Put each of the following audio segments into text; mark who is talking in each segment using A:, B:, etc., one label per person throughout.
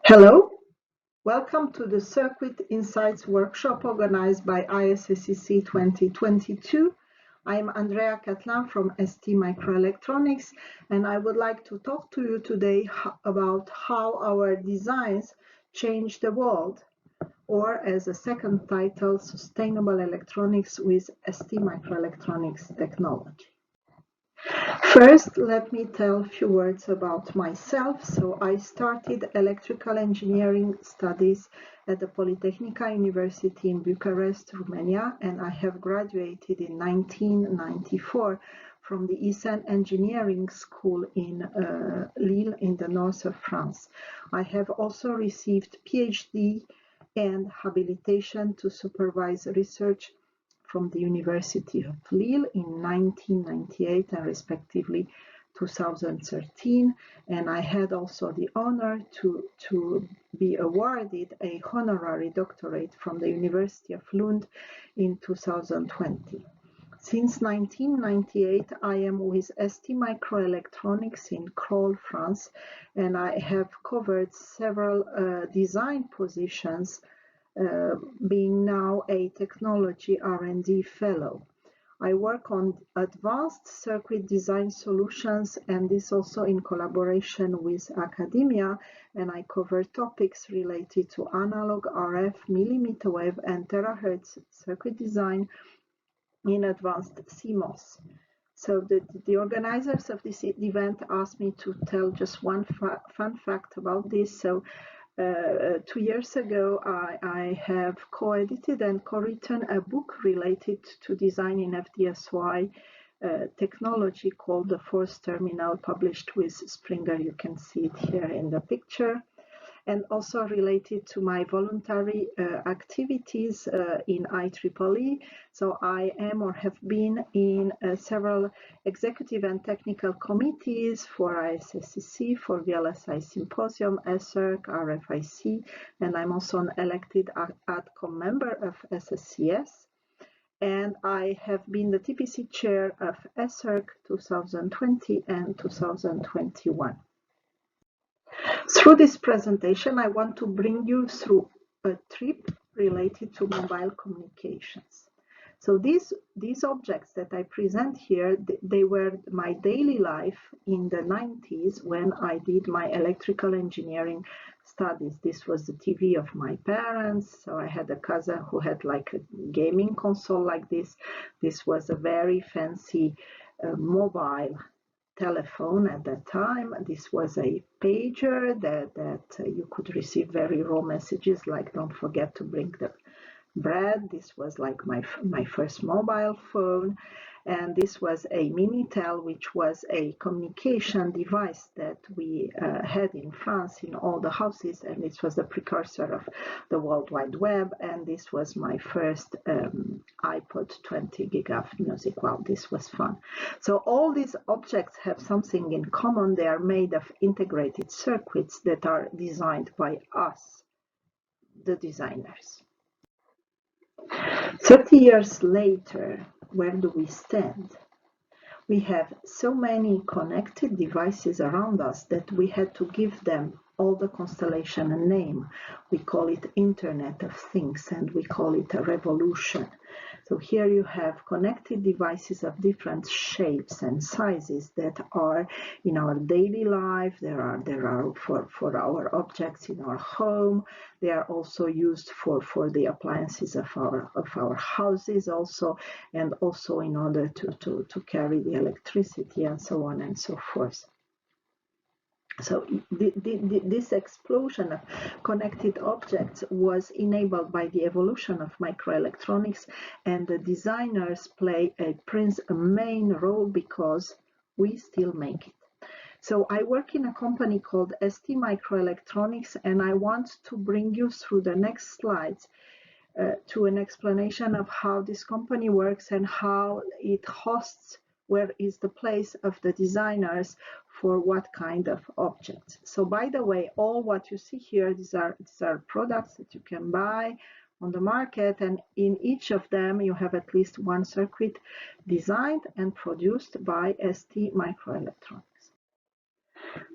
A: Hello, welcome to the Circuit Insights workshop organized by ISSCC 2022. I am Andreia Cathelin from ST Microelectronics, and I would like to talk to you today about how our designs change the world, or as a second title, Sustainable Electronics with ST Microelectronics Technology. First, let me tell a few words about myself. So I started electrical engineering studies at the Polytechnica University in Bucharest, Romania, and I have graduated in 1994 from the ISSCC Engineering School in Lille in the north of France. I have also received PhD and habilitation to supervise research from the University of Lille in 1998 and respectively 2013, and I had also the honor to be awarded a honorary doctorate from the University of Lund in 2020. Since 1998, I am with ST Microelectronics in Crolles, France, and I have covered several design positions, being now a technology R&D fellow. I work on advanced circuit design solutions, and this also in collaboration with academia, and I cover topics related to analog, RF, millimeter wave, and terahertz circuit design in advanced CMOS. So the organizers of this event asked me to tell just one fun fact about this. So 2 years ago, I have co-edited and co-written a book related to design in FD-SOI technology called The Fourth Terminal, published with Springer. You can see it here in the picture. And also related to my voluntary activities in IEEE. So I am or have been in several executive and technical committees for ISSCC, for VLSI Symposium, ISSCC, RFIC, and I'm also an elected ADCOM member of SSCS. And I have been the TPC chair of ISSCC 2020 and 2021. Through this presentation, I want to bring you through a trip related to mobile communications. So these objects that I present here, they were my daily life in the 90s when I did my electrical engineering studies. This was the TV of my parents. So I had a cousin who had like a gaming console like this. This was a very fancy mobile telephone at that time. This was a pager that you could receive very raw messages like don't forget to bring the bread. This was like my first mobile phone, and this was a Minitel, which was a communication device that we had in France in all the houses, and this was the precursor of the World Wide Web, and this was my first iPod 20 gig of music. Wow, this was fun. So all these objects have something in common. They are made of integrated circuits that are designed by us, the designers. 30 years later, where do we stand? We have so many connected devices around us that we had to give them all the constellation a name. We call it Internet of Things, and we call it a revolution. So here you have connected devices of different shapes and sizes that are in our daily life. There are for our objects in our home. They are also used for the appliances of our houses also, and also in order to carry the electricity and so on and so forth. So this explosion of connected objects was enabled by the evolution of microelectronics, and the designers play a main role because we still make it. So I work in a company called ST Microelectronics, and I want to bring you through the next slides to an explanation of how this company works and how it hosts, where is the place of the designers for what kind of objects. So by the way, all what you see here, these are products that you can buy on the market, and in each of them you have at least one circuit designed and produced by ST Microelectronics.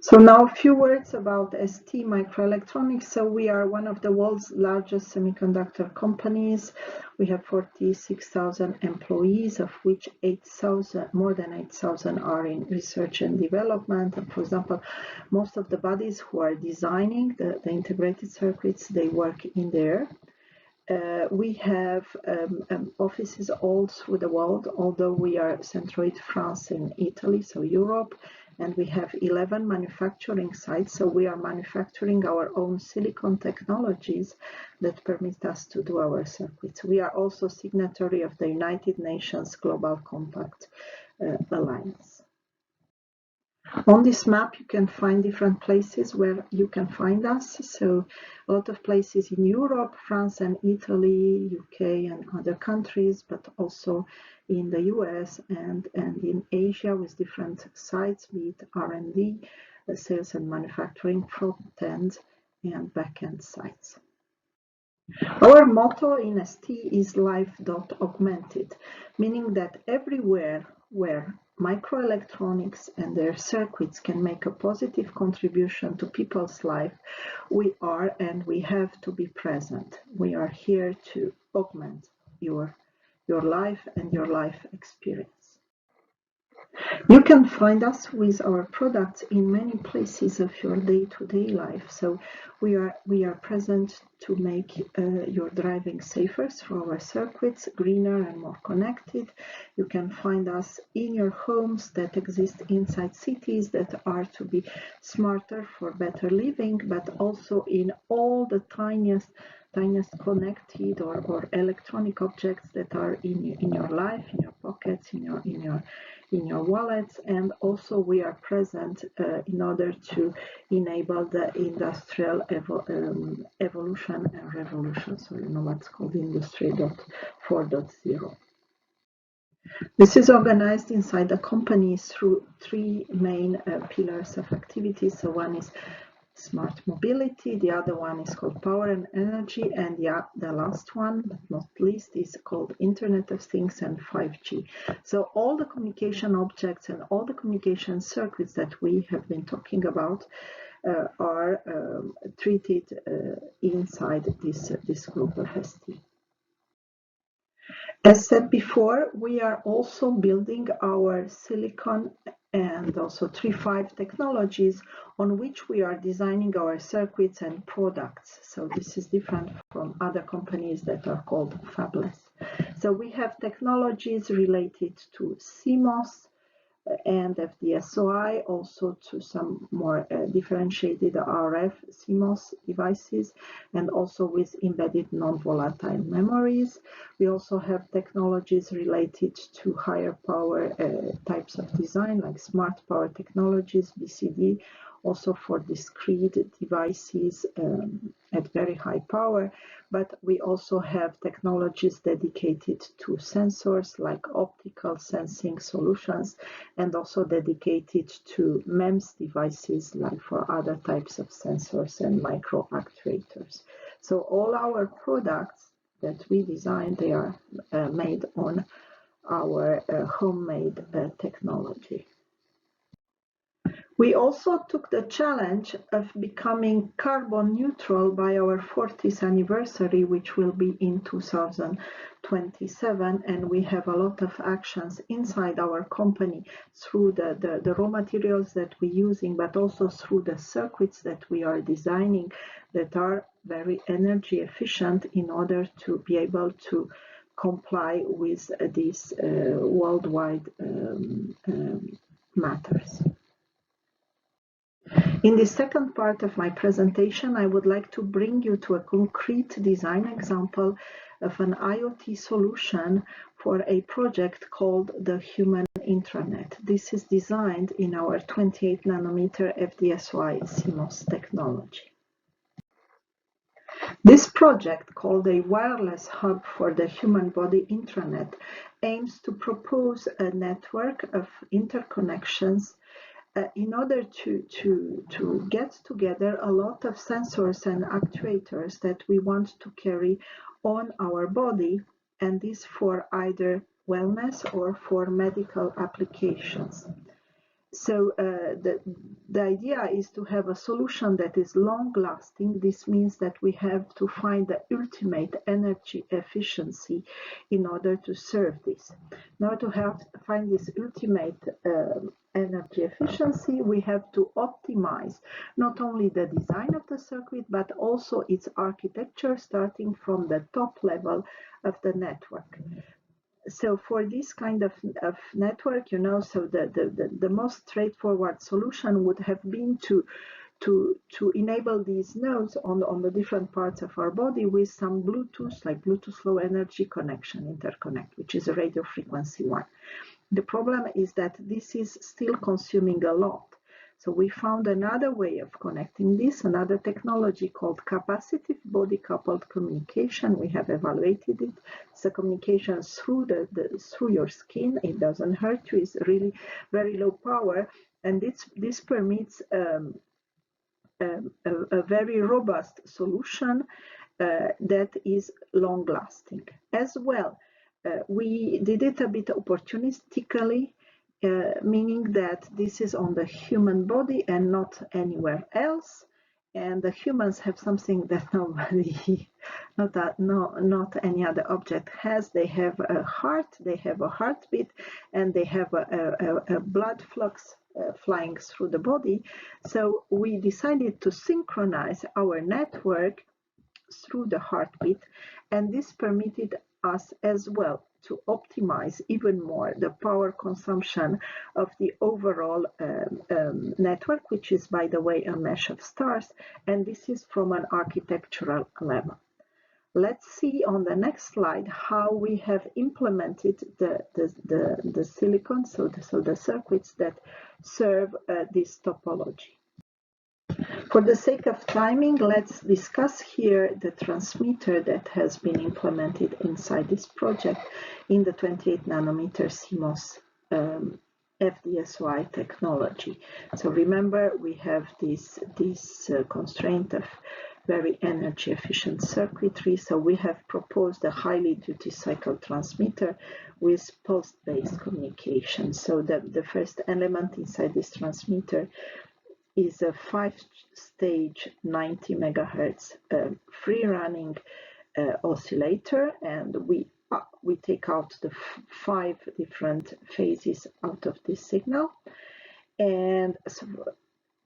A: So now a few words about ST Microelectronics. So we are one of the world's largest semiconductor companies. We have 46,000 employees, of which 8,000, more than 8,000 are in research and development. And for example, most of the bodies who are designing the integrated circuits, they work in there. We have offices all through the world, although we are centered France and Italy, so Europe, and we have 11 manufacturing sites. So we are manufacturing our own silicon technologies that permit us to do our circuits. We are also signatory of the United Nations Global Compact Alliance. On this map, you can find different places where you can find us. So a lot of places in Europe, France and Italy, UK and other countries, but also in the US and in Asia with different sites, be it R&D, sales and manufacturing, front-end and back-end sites. Our motto in ST is life.augmented, meaning that everywhere where microelectronics and their circuits can make a positive contribution to people's life, we are and we have to be present. We are here to augment your life and your life experience. You can find us with our products in many places of your day-to-day life. So we are present to make your driving safer through our circuits, greener and more connected. You can find us in your homes that exist inside cities that are to be smarter for better living, but also in all the tiniest connected or electronic objects that are in your life, in your pockets, in your wallets. And also we are present in order to enable the industrial evolution and revolution. So you know what's called Industry 4.0. This is organized inside the company through three main pillars of activity. So one is smart mobility, the other one is called power and energy, and the last one, but not least, is called Internet of Things and 5G. So all the communication objects and all the communication circuits that we have been talking about are treated inside this group of ST. As said before, we are also building our silicon and also 3.5 technologies on which we are designing our circuits and products. So this is different from other companies that are called fabless. So we have technologies related to CMOS and FD-SOI, also to some more differentiated RF CMOS devices, and also with embedded non-volatile memories. We also have technologies related to higher power types of design, like smart power technologies, BCD, also for discrete devices at very high power. But we also have technologies dedicated to sensors like optical sensing solutions, and also dedicated to MEMS devices like for other types of sensors and micro actuators. So all our products that we design, they are made on our homemade technology. We also took the challenge of becoming carbon neutral by our 40th anniversary, which will be in 2027, and we have a lot of actions inside our company through the raw materials that we're using, but also through the circuits that we are designing that are very energy efficient in order to be able to comply with these worldwide matters. In the second part of my presentation, I would like to bring you to a concrete design example of an IoT solution for a project called the Human Intranet. This is designed in our 28 nanometer FD-SOI CMOS technology. This project, called a wireless hub for the human body intranet, aims to propose a network of interconnections in order to get together a lot of sensors and actuators that we want to carry on our body, and this for either wellness or for medical applications. So the idea is to have a solution that is long-lasting. This means that we have to find the ultimate energy efficiency in order to serve this. In order to find this ultimate energy efficiency, we have to optimize not only the design of the circuit, but also its architecture, starting from the top level of the network. So for this kind of network, so the most straightforward solution would have been to enable these nodes on the different parts of our body with some Bluetooth, like Bluetooth Low Energy Connection interconnect, which is a radio frequency one. The problem is that this is still consuming a lot. So we found another way of connecting this, another technology called capacitive body-coupled communication. We have evaluated it. It's a communication through through your skin. It doesn't hurt you. It's really very low power, and this permits a very robust solution that is long-lasting. As well, we did it a bit opportunistically, meaning that this is on the human body and not anywhere else. And the humans have something that nobody, not any other object has. They have a heart, they have a heartbeat, and they have a blood flux flying through the body. So we decided to synchronize our network through the heartbeat, and this permitted us as well to optimize even more the power consumption of the overall network, which is, by the way, a mesh of stars, and this is from an architectural level. Let's see on the next slide how we have implemented the silicon, so the circuits that serve this topology. For the sake of timing, let's discuss here the transmitter that has been implemented inside this project in the 28 nanometer CMOS FD-SOI technology. So remember, we have this constraint of very energy efficient circuitry. So we have proposed a highly duty cycle transmitter with pulse-based communication. So the first element inside this transmitter is a 5-stage 90 megahertz free-running oscillator, and we take out the 5 different phases out of this signal, and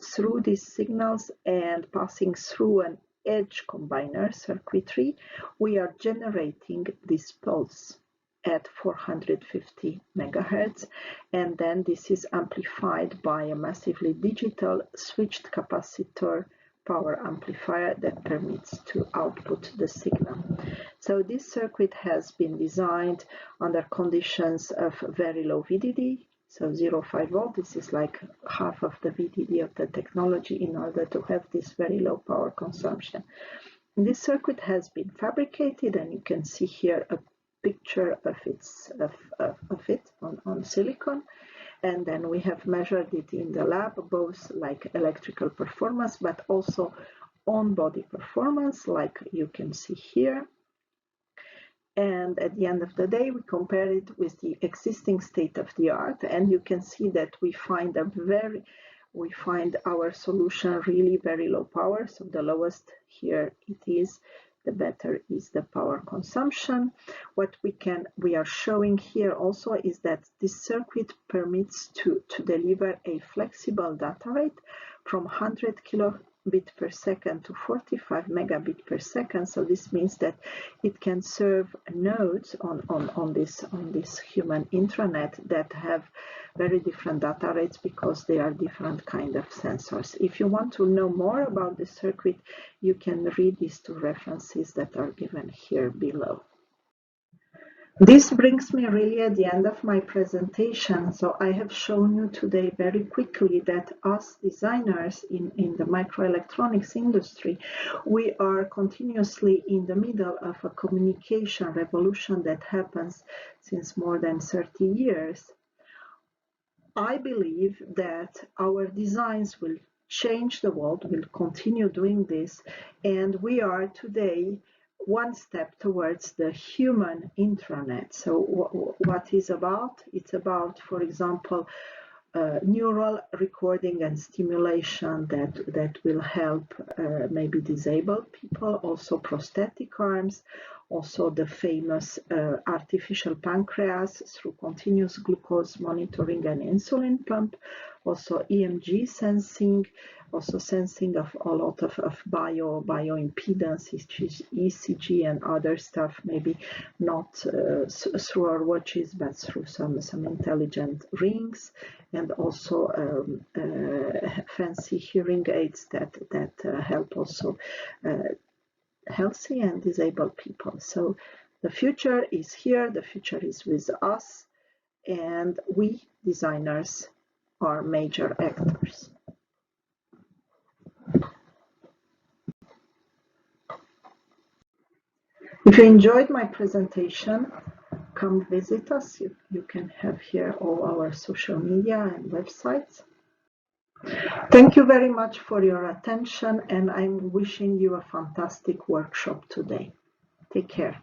A: through these signals and passing through an edge combiner circuitry, we are generating this pulse at 450 megahertz, and then this is amplified by a massively digital switched capacitor power amplifier that permits to output the signal. So this circuit has been designed under conditions of very low VDD, so 0.5 volt. This is like half of the VDD of the technology in order to have this very low power consumption. This circuit has been fabricated, and you can see here a picture of it on silicon, and then we have measured it in the lab, both like electrical performance but also on-body performance, like you can see here. And at the end of the day, we compare it with the existing state of the art, and you can see that we find our solution really very low power. So the lowest here it is, the better is the power consumption. What we are showing here also is that this circuit permits to deliver a flexible data rate from 100 kilobit per second to 45 megabit per second. So this means that it can serve nodes on this human intranet that have very different data rates because they are different kind of sensors. If you want to know more about the circuit, you can read these 2 references that are given here below. This brings me really at the end of my presentation. So I have shown you today very quickly that us designers in the microelectronics industry, we are continuously in the middle of a communication revolution that happens since more than 30 years. I believe that our designs will change the world, will continue doing this, and we are today one step towards the human intranet. So what is about? It's about, for example, neural recording and stimulation that will help maybe disabled people, also prosthetic arms, also the famous artificial pancreas through continuous glucose monitoring and insulin pump, also EMG sensing, also sensing of a lot of bioimpedance, ECG and other stuff, maybe not through our watches, but through some intelligent rings, and also fancy hearing aids that help also healthy and disabled people. So the future is here, the future is with us, and we designers are major actors. If you enjoyed my presentation, come visit us. You can have here all our social media and websites. Thank you very much for your attention, and I'm wishing you a fantastic workshop today. Take care.